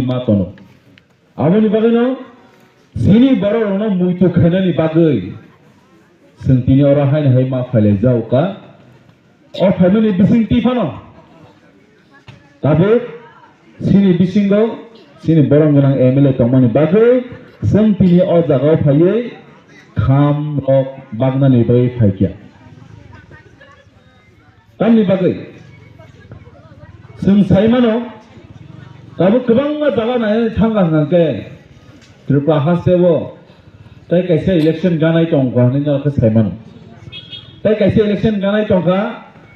tongmani ma tono aboni bagui no sini borok no muito khainani bagui sing tini ora hain hai ma phale jauka o family bising tifano tabe sini bisingo sini borong ganang MLA tongmani bagui sing tini o jagao phaiye kham rok bagnani bagui phaikya tamni bagui sing saimano tabe kobang ma jaga nai thangga hangke Tripura hasebo tai kaisa election ganai tongkha ni na saimano tai kaisa election ganai tongkha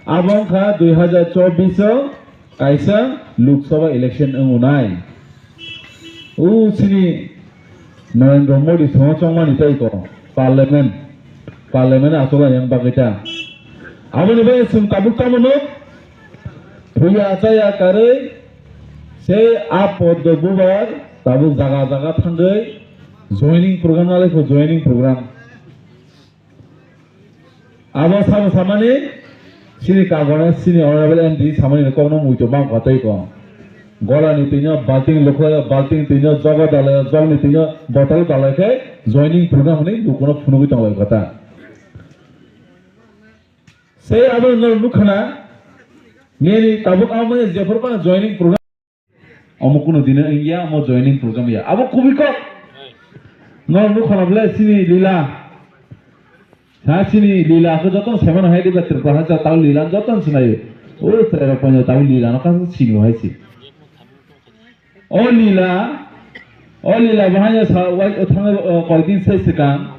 abong kha 2024 kaisa Lok Sabha election ungunai sini Narendra Modi chongmani tai ko parliament asola yang bagita aboni bai sum tabuk tamono thuya jaya kare se apod bubar tabuk jaga thangai joining program nalai ko joining program abo samani sini kagone sini honorable MD samani ko no muito bang katai ko gola ni tinya balting lokla balting tinya jaga dalaya jog ni tinya bottle dalaya ke joining program ni dukono phunugi tanglai kata se abo no lukhana neni tabuk amane jefor pa joining program amukuno dina ingia amo joining program ya abo kubiko no lukhana bla sini lila sini lila ko joton seman hai diba Tripura ha taw lila joton sunai o tera panjo taw lila no kan sini haisi o lila bahaya sa wai othang koidin sai sekang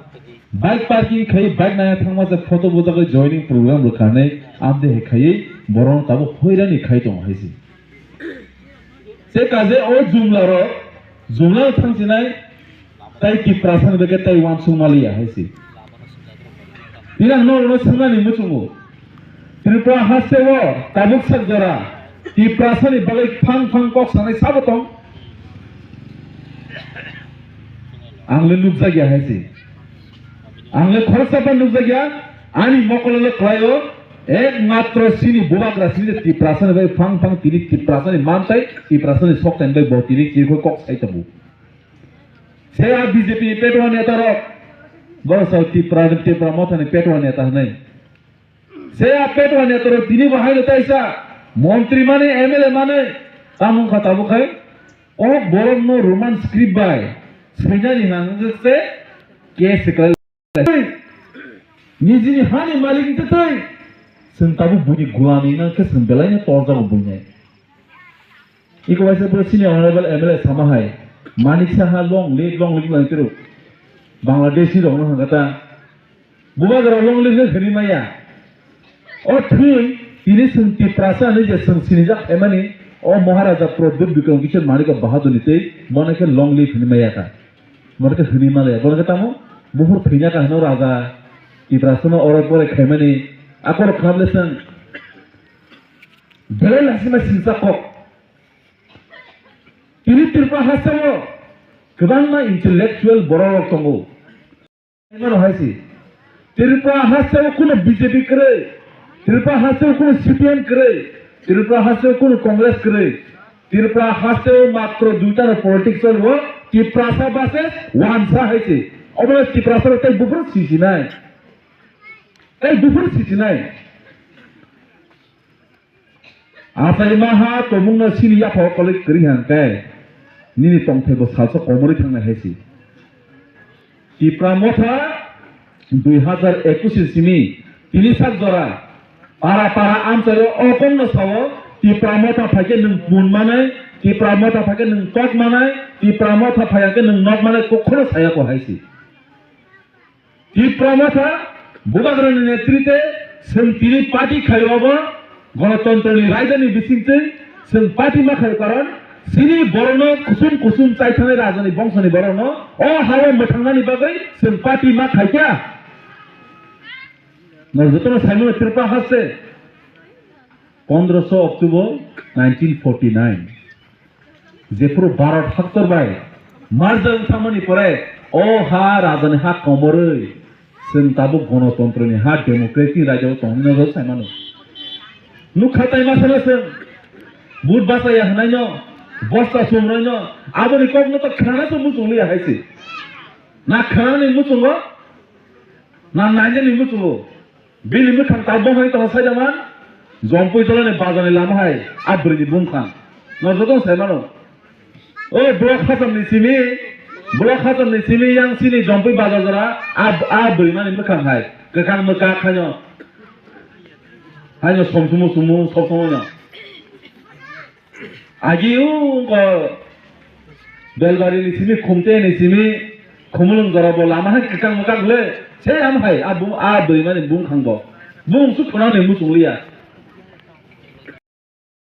bike parking khai bike na thangma sa photo bojago joining program rukhane amde he khai borong tabo hoirani khai tong haisi se kaje o jumla thangsinai tai ki prasan beke tai wan sumalia haisi Tidak no sangani muchungu Tripura hasebo tabuk sakjara ki prasani bagai phang kok sanai sabotong angle nukjagya haisi angle khorsa nukjagya ani mokolole klayo ekmatro sini bubagra sini ki prasani bagai phang tini ki prasani mantai ki prasani sokten bagai botini ki kok saitabu saya BJP petwa netarok Gosau Tripura motani petwa neta nai saya petwa netaro tini bahai taisa montri mane MLA mane tamu khatabu khai o borong no roman script bai sejani hangse case kal nijini hani malik tetai sentabu bunyi gulami na ke sembelanya torja bunyi iko baisa sini honorable MLA samahai manik saha long leg lang Bangladeshi dong no kata buba garong lele khrimaya o thui ini senti prasa ne je sinijak emani o maharaja produt bikram kichen manika bahadur nite monake long leaf khrimaya ka monake khrimaya bonake tamo buhur thinya ka hano raja ki prasana ore pore khaimani akor khablesan bel asima sinsa kok ini Tripura hasamo kebangma intellectual borok tongo Emano haisi Tripura hasamo kuno BJP kre Tripura hasamo kuno CPM kre Tripura hasamo kuno Congress kre Tripura hasamo matro duta politics ho ki prasa base wansa haisi obole ki prasa tai bufur sisi nai asai maha tomungna sini ya pho college kri hangkai nini tongthego salso komori thangna haisi Tripura motha 2021 sini tini sak jora para amsayo okongno sawo Tripura motha phake nung pun manai Tripura motha phake nung tok manai Tripura motha phake nung nok manai kokhono saya ko haisi Tripura motha bubagrani netritwe sing tini party khaiwabo গণতন্ত্রনি রাজধানী বিসিংতে sing party ma khai karon sini borno kusum chaithane rajani bongshani borno o hawa mathangani bagai sing party ma khaikya Narjotana Saimon Tripura hasse 15 October 1949 Jepro Barat Haktor bai Marjal thamani pore o ha rajani ha komoroi sing tabu গণতন্ত্রনি ha democracy rajao tongno Saimon Nukhatai masalah sing bud basa ya hanai no বস্তা সমরইনো আবনি কখনো তো খানা তো মুচুলি হাইছে না খানানি মুচুঙ্গো না নাইজেনি মুচুঙ্গো বিলি মুখান তাবো হাই তো সাইদামান জম্পুই তলানে বাজানে লাম হাই আব্রিনি বুমখান নজদন সাইমানো ও ব্লক খাসামনি Simi yang sini jompai bazara abri mani mukhang hai kekan muka khanyo hanyo sumu sosomo agiu ko belbari ni simi khumte ni simi khumulung jarabo lama hai kekan muka le se am hai abri mani bum khangbo bum su khona ne musunglia